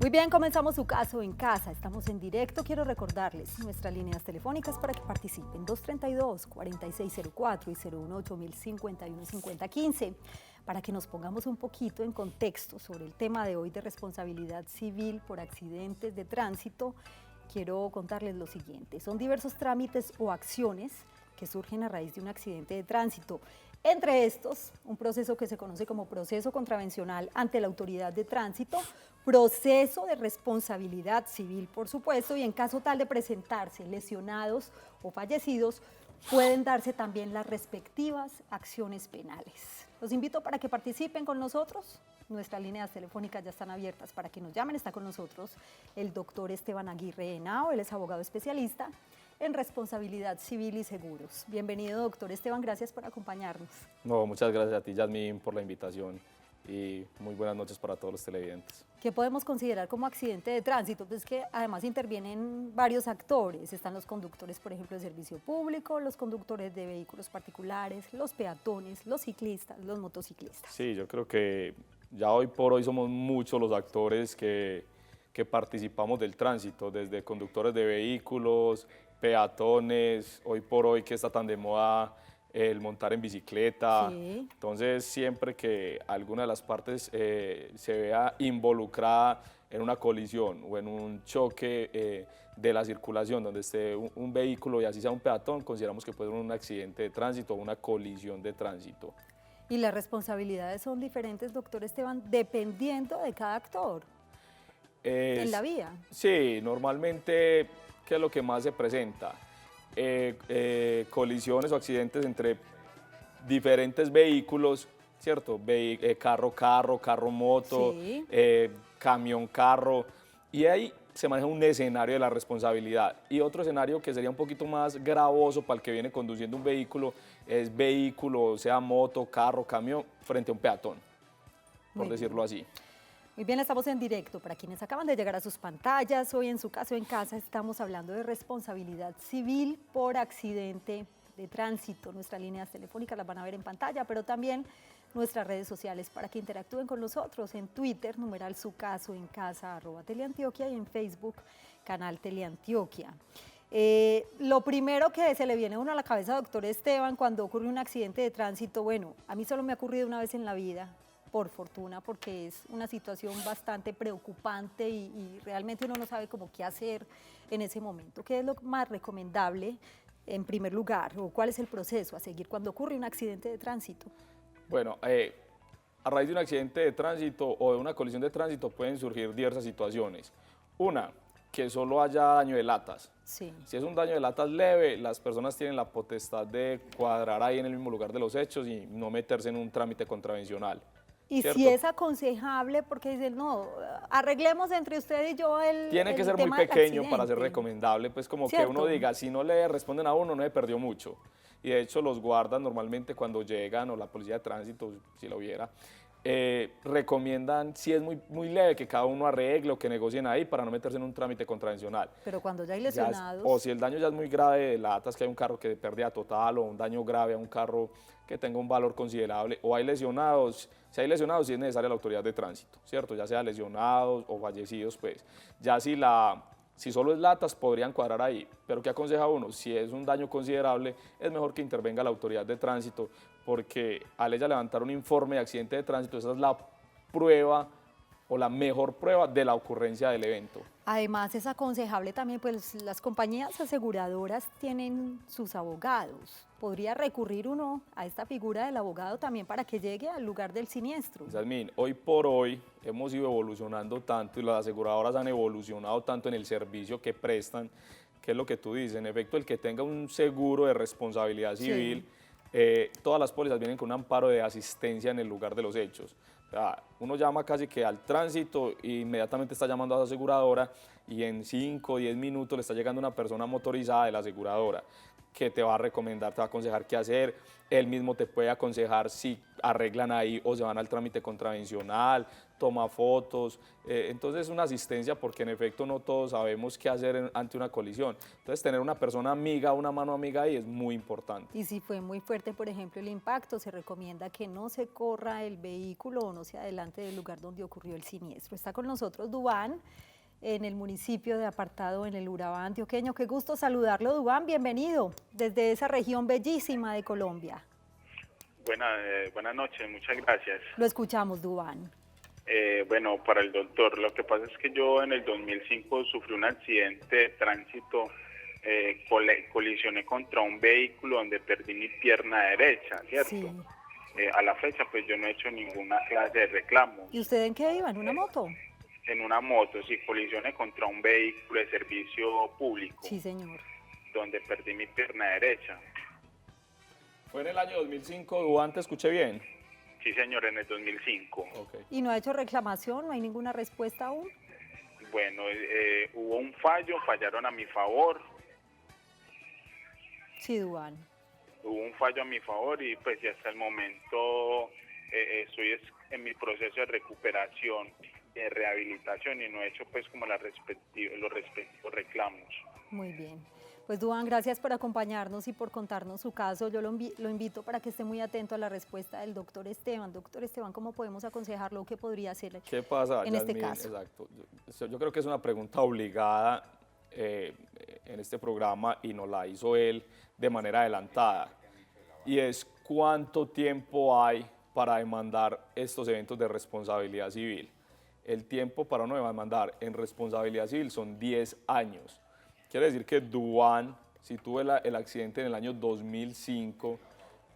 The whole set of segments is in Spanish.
Muy bien, comenzamos su caso en casa. Estamos en directo. Quiero recordarles nuestras líneas telefónicas para que participen: 232-4604 y 018-051-5015. Para que nos pongamos un poquito en contexto sobre el tema de hoy de responsabilidad civil por accidentes de tránsito, quiero contarles lo siguiente. Son diversos trámites o acciones que surgen a raíz de un accidente de tránsito. Entre estos, un proceso que se conoce como proceso contravencional ante la autoridad de tránsito, proceso de responsabilidad civil, por supuesto, y en caso tal de presentarse lesionados o fallecidos, pueden darse también las respectivas acciones penales. Los invito para que participen con nosotros. Nuestras líneas telefónicas ya están abiertas para que nos llamen. Está con nosotros el doctor Esteban Aguirre Henao, él es abogado especialista en responsabilidad civil y seguros. Bienvenido, doctor Esteban, gracias por acompañarnos. No, muchas gracias a ti, Yasmín, por la invitación y muy buenas noches para todos los televidentes. ¿Qué podemos considerar como accidente de tránsito? Pues que además intervienen varios actores. Están los conductores, por ejemplo, de servicio público, los conductores de vehículos particulares, los peatones, los ciclistas, los motociclistas. Sí, yo creo que ya hoy por hoy somos muchos los actores que participamos del tránsito, desde conductores de vehículos, peatones, hoy por hoy que está tan de moda el montar en bicicleta. Sí. Entonces, siempre que alguna de las partes se vea involucrada en una colisión o en un choque de la circulación, donde esté un vehículo y así sea un peatón, consideramos que puede ser un accidente de tránsito o una colisión de tránsito. Y las responsabilidades son diferentes, doctor Esteban, dependiendo de cada actor en la vía. Sí, normalmente, ¿qué es lo que más se presenta? Colisiones o accidentes entre diferentes vehículos, ¿cierto? Carro-carro, carro-moto, Sí. camión-carro, y ahí se maneja un escenario de la responsabilidad. Y otro escenario que sería un poquito más gravoso para el que viene conduciendo un vehículo es vehículo, sea moto, carro, camión, frente a un peatón, por decirlo así. Muy bien, estamos en directo. Para quienes acaban de llegar a sus pantallas, hoy en su caso en casa estamos hablando de responsabilidad civil por accidente de tránsito. Nuestras líneas telefónicas las van a ver en pantalla, pero también nuestras redes sociales para que interactúen con nosotros. En Twitter, numeral su caso en casa, @Teleantioquia, y en Facebook, canal Teleantioquia. Lo primero que se le viene a uno a la cabeza, doctor Esteban, cuando ocurre un accidente de tránsito, bueno, a mí solo me ha ocurrido una vez en la vida, por fortuna, porque es una situación bastante preocupante y realmente uno no sabe cómo qué hacer en ese momento. ¿Qué es lo más recomendable en primer lugar o cuál es el proceso a seguir cuando ocurre un accidente de tránsito? Bueno, a raíz de un accidente de tránsito o de una colisión de tránsito pueden surgir diversas situaciones. Una, que solo haya daño de latas. Sí. Si es un daño de latas leve, las personas tienen la potestad de cuadrar ahí en el mismo lugar de los hechos y no meterse en un trámite contravencional. Y ¿cierto? si es aconsejable, porque dicen, no, arreglemos entre usted y yo el Tiene que ser muy tema del pequeño para ser accidente. recomendable, pues como ¿Cierto? que uno diga, si no le responden a uno, no se perdió mucho. Y de hecho los guardas normalmente cuando llegan, o la policía de tránsito, si lo viera, recomiendan, si es muy leve, que cada uno arregle o que negocien ahí para no meterse en un trámite contravencional. Pero cuando ya hay lesionados. O si el daño ya es muy grave de latas, que hay un carro que pérdida total, o un daño grave a un carro que tenga un valor considerable, o hay lesionados, si hay lesionados sí es necesaria la autoridad de tránsito, ¿cierto? Ya sea lesionados o fallecidos, pues. Ya si solo es latas, podrían cuadrar ahí, pero ¿qué aconseja uno? Si es un daño considerable, es mejor que intervenga la autoridad de tránsito, porque al ella levantar un informe de accidente de tránsito, esa es la prueba o la mejor prueba de la ocurrencia del evento. Además es aconsejable también, pues las compañías aseguradoras tienen sus abogados. ¿Podría recurrir uno a esta figura del abogado también para que llegue al lugar del siniestro? Yasmín, hoy por hoy hemos ido evolucionando tanto y las aseguradoras han evolucionado tanto en el servicio que prestan, que es lo que tú dices, en efecto el que tenga un seguro de responsabilidad civil, todas las pólizas vienen con un amparo de asistencia en el lugar de los hechos. O sea, uno llama casi que al tránsito e inmediatamente está llamando a la aseguradora y en 5 o 10 minutos le está llegando una persona motorizada de la aseguradora. que te va a recomendar, te va a aconsejar qué hacer, él mismo te puede aconsejar si arreglan ahí o se van al trámite contravencional, toma fotos, entonces es una asistencia porque en efecto no todos sabemos qué hacer ante una colisión, entonces tener una persona amiga, una mano amiga ahí es muy importante. Y si fue muy fuerte, por ejemplo, el impacto, se recomienda que no se corra el vehículo o no se adelante del lugar donde ocurrió el siniestro. Está con nosotros Duván, en el municipio de Apartado, en el Urabá antioqueño. Qué gusto saludarlo, Duván, bienvenido desde esa región bellísima de Colombia. Buenas noches, muchas gracias. Lo escuchamos, Duván. Bueno, para el doctor, lo que pasa es que yo en el 2005 sufrí un accidente de tránsito, colisioné contra un vehículo donde perdí mi pierna derecha, ¿cierto? Sí. A la fecha pues yo no he hecho ninguna clase de reclamo. ¿Y usted en qué iba? ¿En una moto? En una moto, sí, colisioné contra un vehículo de servicio público. Sí, señor. Donde perdí mi pierna derecha. ¿Fue en el año 2005, Duván, te escuché bien? Sí, señor, en el 2005. Okay. ¿Y no ha hecho reclamación? ¿No hay ninguna respuesta aún? Bueno, hubo un fallo, fallaron a mi favor. Sí, Duván. Hubo un fallo a mi favor y pues ya hasta el momento estoy en mi proceso de recuperación, de rehabilitación y no he hecho pues como los respectivos reclamos. Muy bien. Pues Duván, gracias por acompañarnos y por contarnos su caso. Yo lo invito para que esté muy atento a la respuesta del doctor Esteban. Doctor Esteban, ¿cómo podemos aconsejarlo? ¿Qué podría hacer ¿Qué pasa, en Yasmín? este caso? Exacto. Yo creo que es una pregunta obligada en este programa y nos la hizo él de manera adelantada. Y es ¿cuánto tiempo hay para demandar estos eventos de responsabilidad civil? El tiempo para uno demandar en responsabilidad civil son 10 años. Quiere decir que Duván, si tuvo el accidente en el año 2005,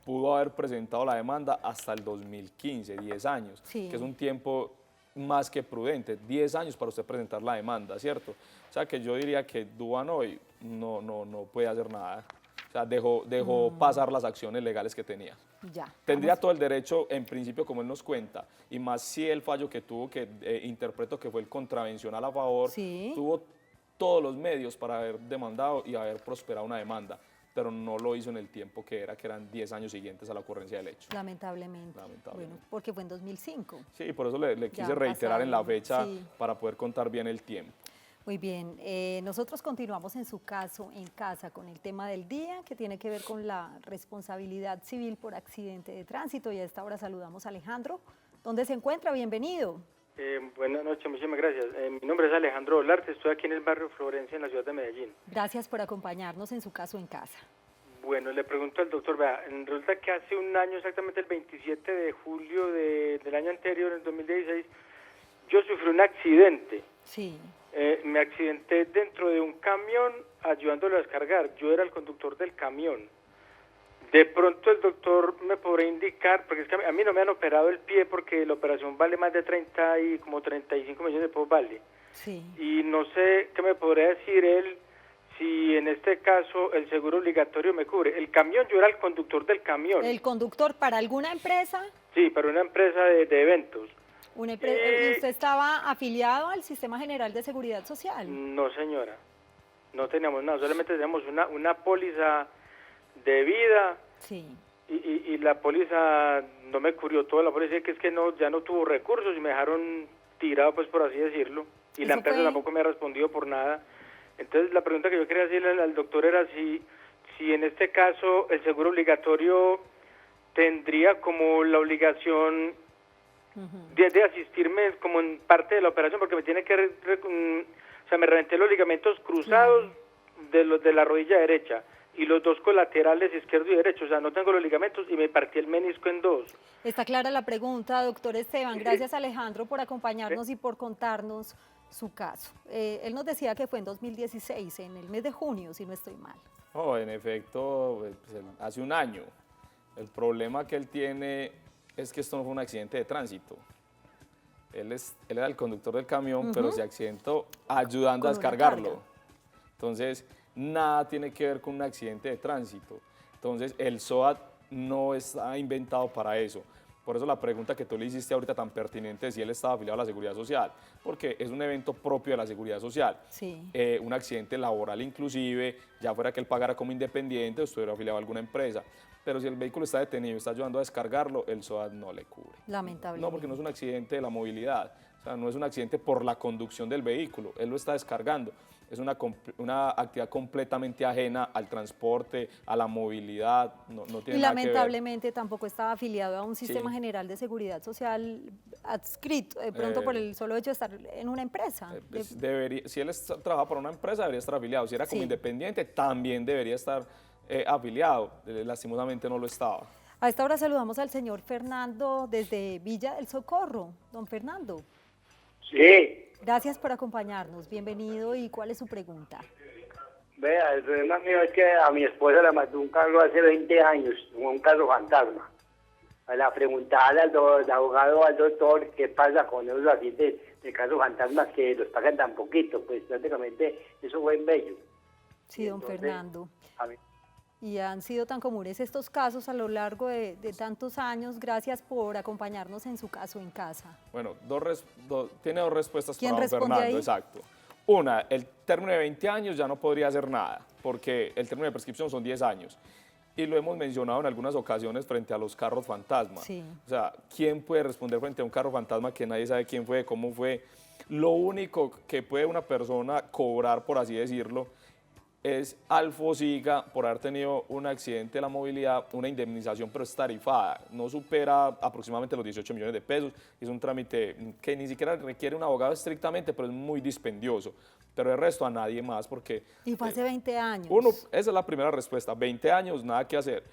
pudo haber presentado la demanda hasta el 2015, 10 años, Sí. que es un tiempo más que prudente, 10 años para usted presentar la demanda, ¿cierto? O sea que yo diría que Duván hoy no puede hacer nada, o sea, dejó pasar las acciones legales que tenía. Ya. Tendría todo el derecho, en principio, como él nos cuenta, y más si el fallo que tuvo, que interpreto que fue el contravencional a favor, Sí. tuvo todos los medios para haber demandado y haber prosperado una demanda, pero no lo hizo en el tiempo que eran 10 años siguientes a la ocurrencia del hecho. Lamentablemente. Lamentablemente. Bueno, porque fue en 2005. Sí, por eso le quise Ya reiterar en la pasado, fecha sí. para poder contar bien el tiempo. Muy bien, nosotros continuamos en su caso en casa con el tema del día que tiene que ver con la responsabilidad civil por accidente de tránsito y a esta hora saludamos a Alejandro. ¿Dónde se encuentra? Bienvenido. Buenas noches, muchísimas gracias. Mi nombre es Alejandro Olarte, estoy aquí en el barrio Florencia, en la ciudad de Medellín. Gracias por acompañarnos en su caso en casa. Bueno, le pregunto al doctor, vea, resulta que hace un año, exactamente el 27 de julio del año anterior, en 2016, yo sufrí un accidente. Sí. Me accidenté dentro de un camión ayudándolo a descargar. Yo era el conductor del camión. De pronto el doctor me podrá indicar, porque es que a mí no me han operado el pie porque la operación vale más de 35 millones de pesos vale. Sí. Y no sé qué me podría decir él si en este caso el seguro obligatorio me cubre. El camión, yo era el conductor del camión. ¿El conductor para alguna empresa? Sí, para una empresa de eventos. ¿Usted estaba afiliado al Sistema General de Seguridad Social? No, señora. No teníamos nada, solamente teníamos una póliza de vida. Sí. Y la póliza no me cubrió toda la póliza, que es que ya no tuvo recursos y me dejaron tirado, pues por así decirlo. Y la empresa tampoco me ha respondido por nada. Entonces la pregunta que yo quería hacerle al doctor era si en este caso el seguro obligatorio tendría como la obligación de asistirme como en parte de la operación, porque me tiene que me reventé los ligamentos cruzados de la rodilla derecha y los dos colaterales izquierdo y derecho, o sea, no tengo los ligamentos y me partí el menisco en dos. Está clara la pregunta, doctor Esteban. Gracias, Alejandro, por acompañarnos y por contarnos su caso. Él nos decía que fue en 2016, en el mes de junio, si no estoy mal. Oh, en efecto, pues, hace un año. El problema que él tiene es que esto no fue un accidente de tránsito. Él era el conductor del camión, pero se accidentó ayudando a descargarlo. Entonces, nada tiene que ver con un accidente de tránsito. Entonces, el SOAT no está inventado para eso. Por eso la pregunta que tú le hiciste ahorita tan pertinente es si él estaba afiliado a la Seguridad Social, porque es un evento propio de la Seguridad Social. Sí. Un accidente laboral inclusive, ya fuera que él pagara como independiente o estuviera afiliado a alguna empresa. Pero si el vehículo está detenido y está ayudando a descargarlo, el SOAT no le cubre. Lamentablemente. No, porque no es un accidente de la movilidad, o sea, no es un accidente por la conducción del vehículo, él lo está descargando. Es una actividad completamente ajena al transporte, a la movilidad, no tiene Y nada que ver. lamentablemente tampoco estaba afiliado a un sistema general de seguridad social adscrito, de pronto por el solo hecho de estar en una empresa. Pues si él trabaja para una empresa, debería estar afiliado. Si era como independiente, también debería estar afiliado. Lastimosamente no lo estaba. A esta hora saludamos al señor Fernando desde Villa del Socorro. Don Fernando. Sí. Gracias por acompañarnos. Bienvenido. ¿Y cuál es su pregunta? Vea, el problema mío es que a mi esposa le mató un carro hace 20 años, un carro fantasma. A la preguntarle al abogado o al doctor qué pasa con esos accidentes de carros fantasmas que los pagan tan poquito, pues prácticamente eso fue en Bello. Sí, don Fernando. A mí. Y han sido tan comunes estos casos a lo largo de tantos años. Gracias por acompañarnos en su caso en casa. Bueno, tiene dos respuestas ¿Quién para don responde Fernando, ahí? exacto. Una, el término de 20 años ya no podría hacer nada, porque el término de prescripción son 10 años. Y lo hemos mencionado en algunas ocasiones frente a los carros fantasma. Sí. O sea, ¿quién puede responder frente a un carro fantasma que nadie sabe quién fue, cómo fue? Lo único que puede una persona cobrar, por así decirlo, es al FOSIGA por haber tenido un accidente de la movilidad, una indemnización, pero es tarifada, no supera aproximadamente los 18 millones de pesos, es un trámite que ni siquiera requiere un abogado estrictamente, pero es muy dispendioso, pero el resto a nadie más porque... Y fue hace 20 años. Esa es la primera respuesta, 20 años, nada que hacer,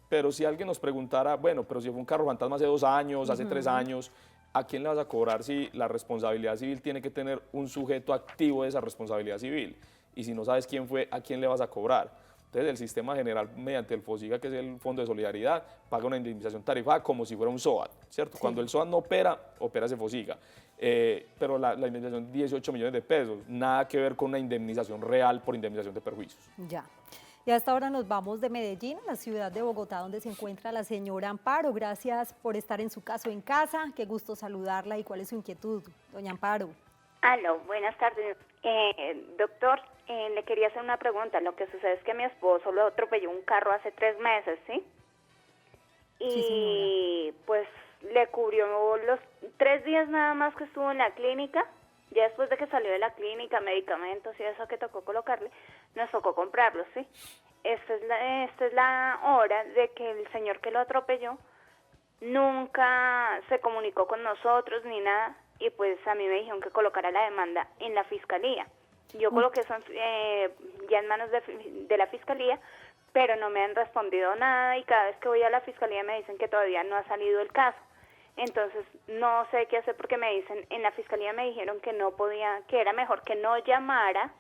pero si alguien nos preguntara, bueno, pero si fue un carro fantasma hace 2 años, hace 3 años, ¿a quién le vas a cobrar si la responsabilidad civil tiene que tener un sujeto activo de esa responsabilidad civil? Y si no sabes quién fue, ¿a quién le vas a cobrar? Entonces el sistema general, mediante el FOSIGA, que es el Fondo de Solidaridad, paga una indemnización tarifada como si fuera un SOAT, ¿cierto? Sí. Cuando el SOAT no opera, opera ese FOSIGA. Pero la indemnización 18 millones de pesos, nada que ver con una indemnización real por indemnización de perjuicios. Ya. Y hasta ahora nos vamos de Medellín, a la ciudad de Bogotá, donde se encuentra la señora Amparo. Gracias por estar en su caso en casa. Qué gusto saludarla. ¿Y cuál es su inquietud, doña Amparo? Aló, buenas tardes. Doctor, le quería hacer una pregunta. Lo que sucede es que mi esposo lo atropelló un carro hace 3 meses, ¿sí? Y Sí, pues le cubrió los 3 días nada más que estuvo en la clínica. Ya después de que salió de la clínica, medicamentos y eso que tocó colocarle, nos tocó comprarlos, ¿sí? Esta es la hora de que el señor que lo atropelló nunca se comunicó con nosotros ni nada. Y pues a mí me dijeron que colocara la demanda en la fiscalía. Yo coloqué eso ya en manos de la fiscalía, pero no me han respondido nada y cada vez que voy a la fiscalía me dicen que todavía no ha salido el caso. Entonces no sé qué hacer porque me dicen, en la fiscalía me dijeron que no podía, que era mejor que no llamara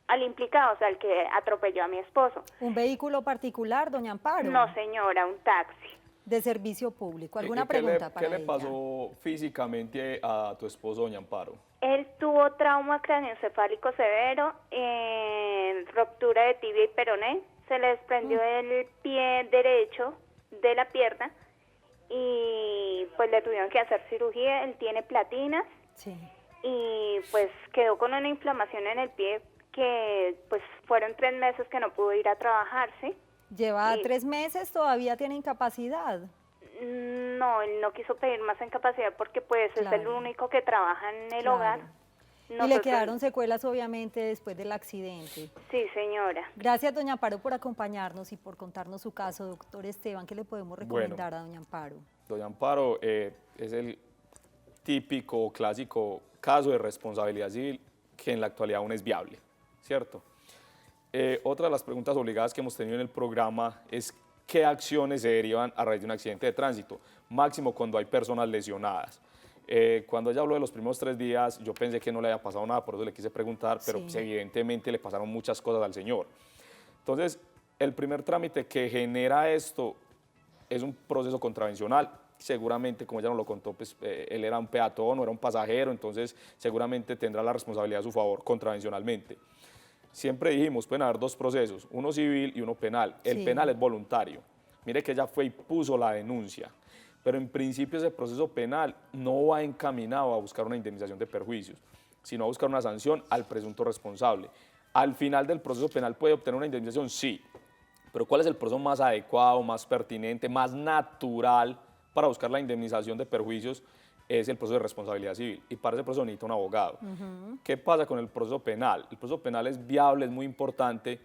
al implicado, o sea, al que atropelló a mi esposo. ¿Un vehículo particular, doña Amparo? No, señora, un taxi. De servicio público. ¿Alguna pregunta para ella? ¿Qué le pasó físicamente a tu esposo, doña Amparo? Él tuvo trauma craneoencefálico severo, ruptura de tibia y peroné, se le desprendió el pie derecho de la pierna y pues le tuvieron que hacer cirugía. Él tiene platinas y pues quedó con una inflamación en el pie que pues fueron 3 meses que no pudo ir a trabajar, ¿sí? Lleva 3 meses, todavía tiene incapacidad. No, él no quiso pedir más incapacidad porque pues es el único que trabaja en el hogar. Y le quedaron secuelas obviamente después del accidente. Sí, señora. Gracias, doña Amparo, por acompañarnos y por contarnos su caso. Doctor Esteban, ¿qué le podemos recomendar a doña Amparo? Doña Amparo es el típico, clásico caso de responsabilidad civil que en la actualidad aún es viable, ¿cierto? Otra de las preguntas obligadas que hemos tenido en el programa es qué acciones se derivan a raíz de un accidente de tránsito, máximo cuando hay personas lesionadas. Cuando ella habló de los primeros 3 días, yo pensé que no le había pasado nada, por eso le quise preguntar, pero pues, evidentemente le pasaron muchas cosas al señor. Entonces, el primer trámite que genera esto es un proceso contravencional. Seguramente, como ella nos lo contó, pues, él era un peatón o era un pasajero, entonces seguramente tendrá la responsabilidad a su favor contravencionalmente. Siempre dijimos, pueden haber 2 procesos, uno civil y uno penal. El penal es voluntario. mire que ella fue y puso la denuncia, pero en principio ese proceso penal no va encaminado a buscar una indemnización de perjuicios, sino a buscar una sanción al presunto responsable. Al final del proceso penal puede obtener una indemnización, sí, pero ¿cuál es el proceso más adecuado, más pertinente, más natural para buscar la indemnización de perjuicios? Es el proceso de responsabilidad civil, y para ese proceso necesita un abogado. ¿Qué pasa con el proceso penal? El proceso penal es viable, es muy importante,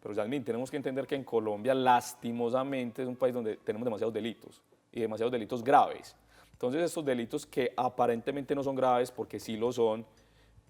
pero Yasmín, tenemos que entender que en Colombia, lastimosamente, es un país donde tenemos demasiados delitos, y demasiados delitos graves. Entonces, estos delitos que aparentemente no son graves, porque sí lo son,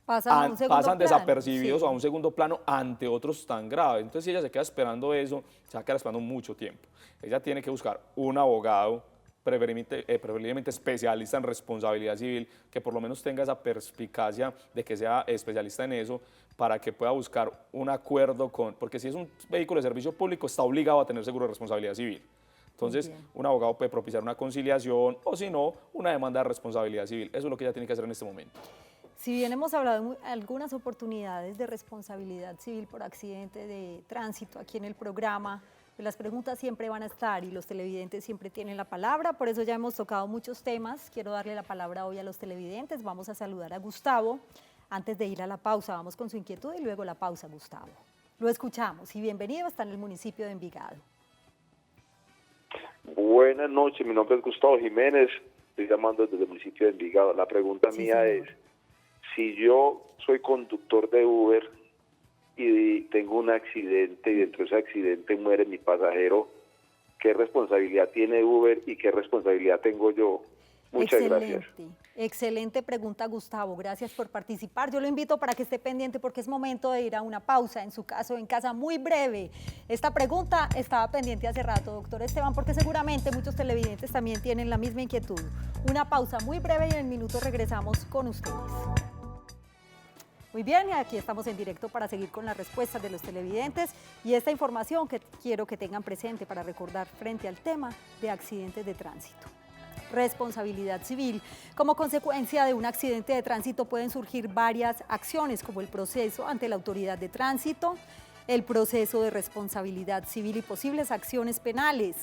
pasan desapercibidos, sí, a un segundo plano ante otros tan graves. Entonces, si ella se queda esperando eso, se va a quedar esperando mucho tiempo. Ella tiene que buscar un abogado, preferiblemente especialista en responsabilidad civil, que por lo menos tenga esa perspicacia de que sea especialista en eso, para que pueda buscar un acuerdo porque si es un vehículo de servicio público, está obligado a tener seguro de responsabilidad civil. Entonces, un abogado puede propiciar una conciliación o, si no, una demanda de responsabilidad civil. Eso es lo que ella tiene que hacer en este momento. Si bien hemos hablado de algunas oportunidades de responsabilidad civil por accidente de tránsito aquí en el programa, las preguntas siempre van a estar y los televidentes siempre tienen la palabra, por eso ya hemos tocado muchos temas. Quiero darle la palabra hoy a los televidentes. Vamos a saludar a Gustavo. Antes de ir a la pausa, vamos con su inquietud y luego la pausa, Gustavo. Lo escuchamos y bienvenido, está en el municipio de Envigado. Buenas noches, mi nombre es Gustavo Jiménez, estoy llamando desde el municipio de Envigado. La pregunta mía es, si yo soy conductor de Uber y tengo un accidente y dentro de ese accidente muere mi pasajero, ¿qué responsabilidad tiene Uber y qué responsabilidad tengo yo? Muchas gracias. Excelente pregunta, Gustavo. Gracias por participar. Yo lo invito para que esté pendiente porque es momento de ir a una pausa, en su caso en casa, muy breve. Esta pregunta estaba pendiente hace rato, doctor Esteban, porque seguramente muchos televidentes también tienen la misma inquietud. Una pausa muy breve y en minutos regresamos con ustedes. Muy bien, y aquí estamos en directo para seguir con las respuestas de los televidentes y esta información que quiero que tengan presente para recordar frente al tema de accidentes de tránsito. Responsabilidad civil. Como consecuencia de un accidente de tránsito pueden surgir varias acciones, como el proceso ante la autoridad de tránsito, el proceso de responsabilidad civil y posibles acciones penales.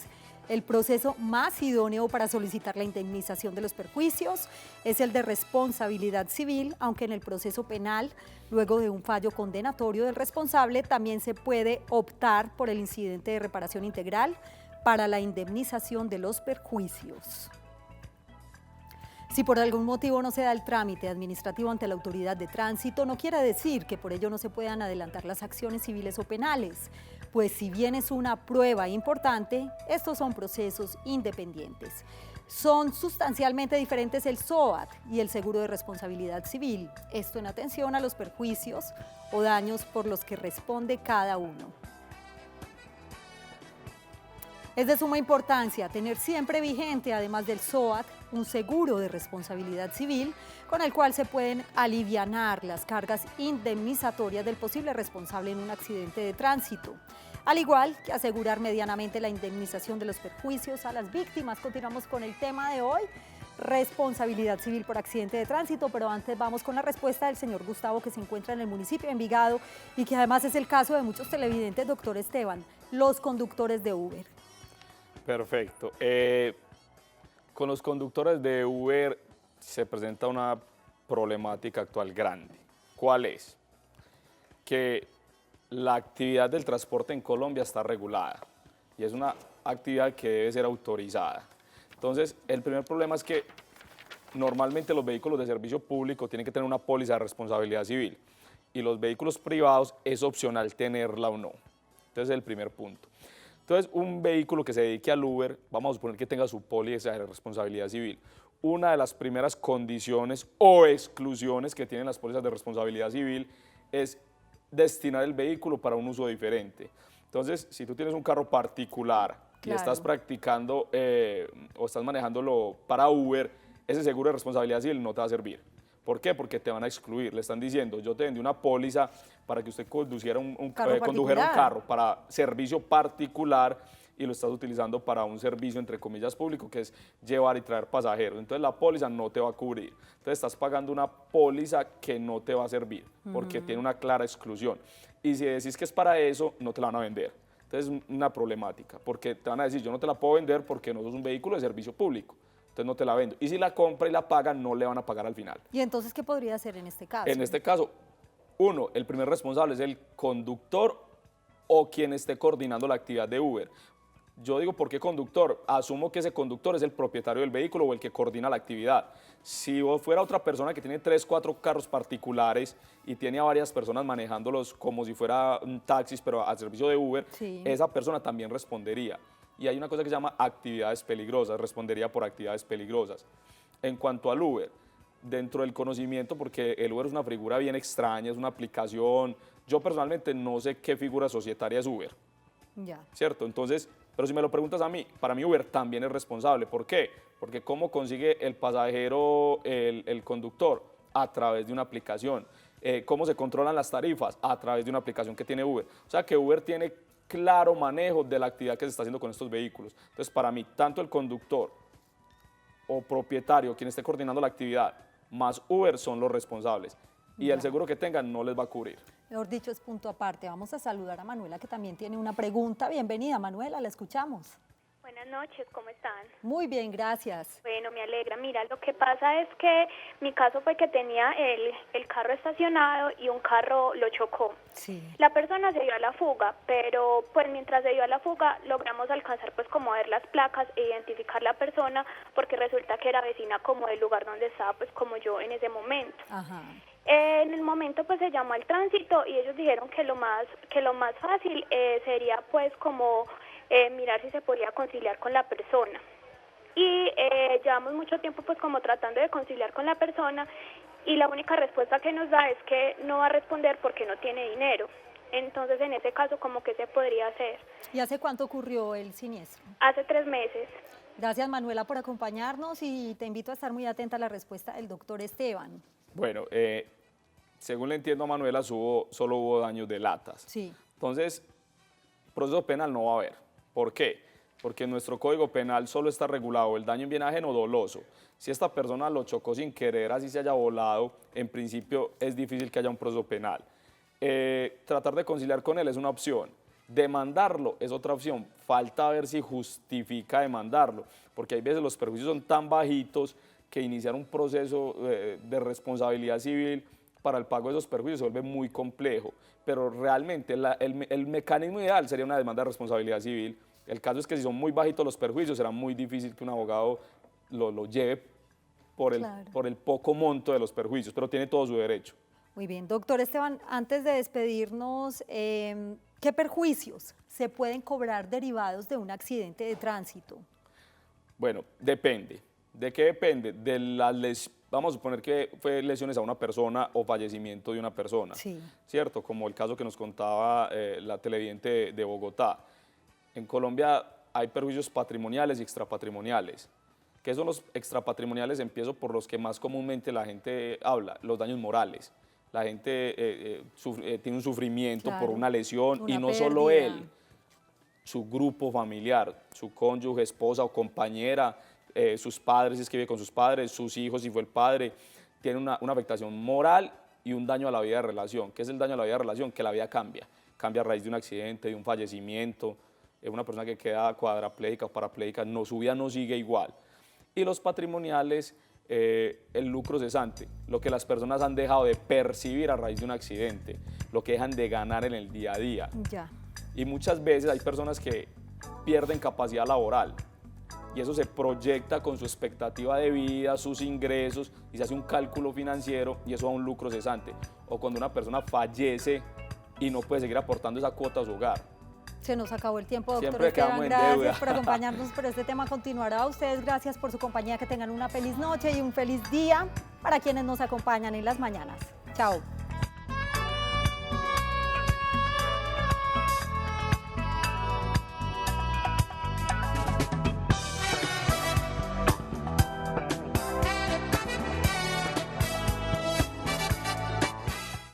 El proceso más idóneo para solicitar la indemnización de los perjuicios es el de responsabilidad civil, aunque en el proceso penal, luego de un fallo condenatorio del responsable, también se puede optar por el incidente de reparación integral para la indemnización de los perjuicios. Si por algún motivo no se da el trámite administrativo ante la autoridad de tránsito, no quiere decir que por ello no se puedan adelantar las acciones civiles o penales, pues si bien es una prueba importante, estos son procesos independientes. Son sustancialmente diferentes el SOAT y el seguro de responsabilidad civil, esto en atención a los perjuicios o daños por los que responde cada uno. Es de suma importancia tener siempre vigente, además del SOAT, un seguro de responsabilidad civil con el cual se pueden alivianar las cargas indemnizatorias del posible responsable en un accidente de tránsito, al igual que asegurar medianamente la indemnización de los perjuicios a las víctimas. Continuamos con el tema de hoy, responsabilidad civil por accidente de tránsito, pero antes vamos con la respuesta del señor Gustavo, que se encuentra en el municipio de Envigado y que además es el caso de muchos televidentes, doctor Esteban, los conductores de Uber. Perfecto. Con los conductores de Uber se presenta una problemática actual grande. ¿Cuál es? Que la actividad del transporte en Colombia está regulada y es una actividad que debe ser autorizada. Entonces, el primer problema es que normalmente los vehículos de servicio público tienen que tener una póliza de responsabilidad civil y los vehículos privados es opcional tenerla o no. Entonces, es el primer punto. Entonces, un vehículo que se dedique al Uber, vamos a suponer que tenga su póliza de responsabilidad civil. Una de las primeras condiciones o exclusiones que tienen las pólizas de responsabilidad civil es destinar el vehículo para un uso diferente. Entonces, si tú tienes un carro particular y estás practicando o estás manejándolo para Uber, ese seguro de responsabilidad civil no te va a servir. ¿Por qué? Porque te van a excluir. Le están diciendo, yo te vendí una póliza para que usted condujera un carro para servicio particular y lo estás utilizando para un servicio, entre comillas, público, que es llevar y traer pasajeros. Entonces, la póliza no te va a cubrir. Entonces, estás pagando una póliza que no te va a servir porque tiene una clara exclusión. Y si decís que es para eso, no te la van a vender. Entonces es una problemática, porque te van a decir, yo no te la puedo vender porque no sos un vehículo de servicio público, entonces no te la vendo. Y si la compra y la paga, no le van a pagar al final. ¿Y entonces qué podría hacer en este caso? En este caso, uno, el primer responsable es el conductor o quien esté coordinando la actividad de Uber. Yo digo, ¿por qué conductor? Asumo que ese conductor es el propietario del vehículo o el que coordina la actividad. Si fuera otra persona que tiene 3, 4 carros particulares y tiene a varias personas manejándolos como si fuera un taxi, pero al servicio de Uber, Sí. esa persona también respondería. Y hay una cosa que se llama actividades peligrosas, respondería por actividades peligrosas. En cuanto al Uber, dentro del conocimiento, porque el Uber es una figura bien extraña, es una aplicación, yo personalmente no sé qué figura societaria es Uber. Ya. ¿Cierto? Entonces, pero si me lo preguntas a mí, para mí Uber también es responsable. ¿Por qué? Porque ¿cómo consigue el pasajero, el conductor? A través de una aplicación. ¿Cómo se controlan las tarifas? A través de una aplicación que tiene Uber. O sea que Uber tiene claro manejo de la actividad que se está haciendo con estos vehículos. Entonces, para mí, tanto el conductor o propietario, quien esté coordinando la actividad, más Uber son los responsables. Y el seguro que tengan no les va a cubrir. Mejor dicho, es punto aparte. Vamos a saludar a Manuela, que también tiene una pregunta. Bienvenida, Manuela, la escuchamos. Buenas noches, ¿cómo están? Muy bien, gracias. Bueno, me alegra. Mira, lo que pasa es que mi caso fue que tenía el carro estacionado y un carro lo chocó. Sí. La persona se dio a la fuga, pero pues mientras se dio a la fuga logramos alcanzar pues como a ver las placas e identificar la persona, porque resulta que era vecina como del lugar donde estaba pues como yo en ese momento. Ajá. En el momento pues se llamó al tránsito y ellos dijeron que lo más fácil sería pues como mirar si se podía conciliar con la persona. Y llevamos mucho tiempo pues como tratando de conciliar con la persona y la única respuesta que nos da es que no va a responder porque no tiene dinero. Entonces en ese caso como que se podría hacer. ¿Y hace cuánto ocurrió el siniestro? Hace 3 meses. Gracias, Manuela, por acompañarnos y te invito a estar muy atenta a la respuesta del doctor Esteban. Bueno, según le entiendo a Manuela, solo hubo daños de latas. Sí. Entonces, proceso penal no va a haber. ¿Por qué? Porque en nuestro Código Penal solo está regulado el daño en bien ajeno doloso. Si esta persona lo chocó sin querer, así se haya volado, en principio es difícil que haya un proceso penal. Tratar de conciliar con él es una opción. Demandarlo es otra opción. Falta ver si justifica demandarlo, porque hay veces los perjuicios son tan bajitos que iniciar un proceso de responsabilidad civil para el pago de esos perjuicios se vuelve muy complejo. Pero realmente el mecanismo ideal sería una demanda de responsabilidad civil. El caso es que si son muy bajitos los perjuicios, será muy difícil que un abogado lo lleve por el poco monto de los perjuicios, pero tiene todo su derecho. Muy bien, doctor Esteban, antes de despedirnos, ¿qué perjuicios se pueden cobrar derivados de un accidente de tránsito? Bueno, depende. ¿De qué depende? De vamos a suponer que fue lesiones a una persona o fallecimiento de una persona, Sí. ¿cierto? Como el caso que nos contaba la televidente de Bogotá. En Colombia hay perjuicios patrimoniales y extrapatrimoniales. ¿Qué son los extrapatrimoniales? Empiezo por los que más comúnmente la gente habla, los daños morales. La gente tiene un sufrimiento por una lesión y no solo él, su grupo familiar, su cónyuge, esposa o compañera, sus padres si es que vive con sus padres, sus hijos si fue el padre, tiene una afectación moral y un daño a la vida de relación. ¿Qué es el daño a la vida de relación? Que la vida cambia a raíz de un accidente, de un fallecimiento, una persona que queda cuadraplégica o parapléjica, su vida no sigue igual. Y los patrimoniales, el lucro cesante, lo que las personas han dejado de percibir a raíz de un accidente, lo que dejan de ganar en el día a día. Ya. Y muchas veces hay personas que pierden capacidad laboral y eso se proyecta con su expectativa de vida, sus ingresos y se hace un cálculo financiero y eso da un lucro cesante. O cuando una persona fallece y no puede seguir aportando esa cuota a su hogar. Se nos acabó el tiempo, doctor Siempre Esteban. quedamos en Gracias deuda. por acompañarnos, pero este tema continuará. A ustedes gracias por su compañía, que tengan una feliz noche y un feliz día para quienes nos acompañan en las mañanas. Chao.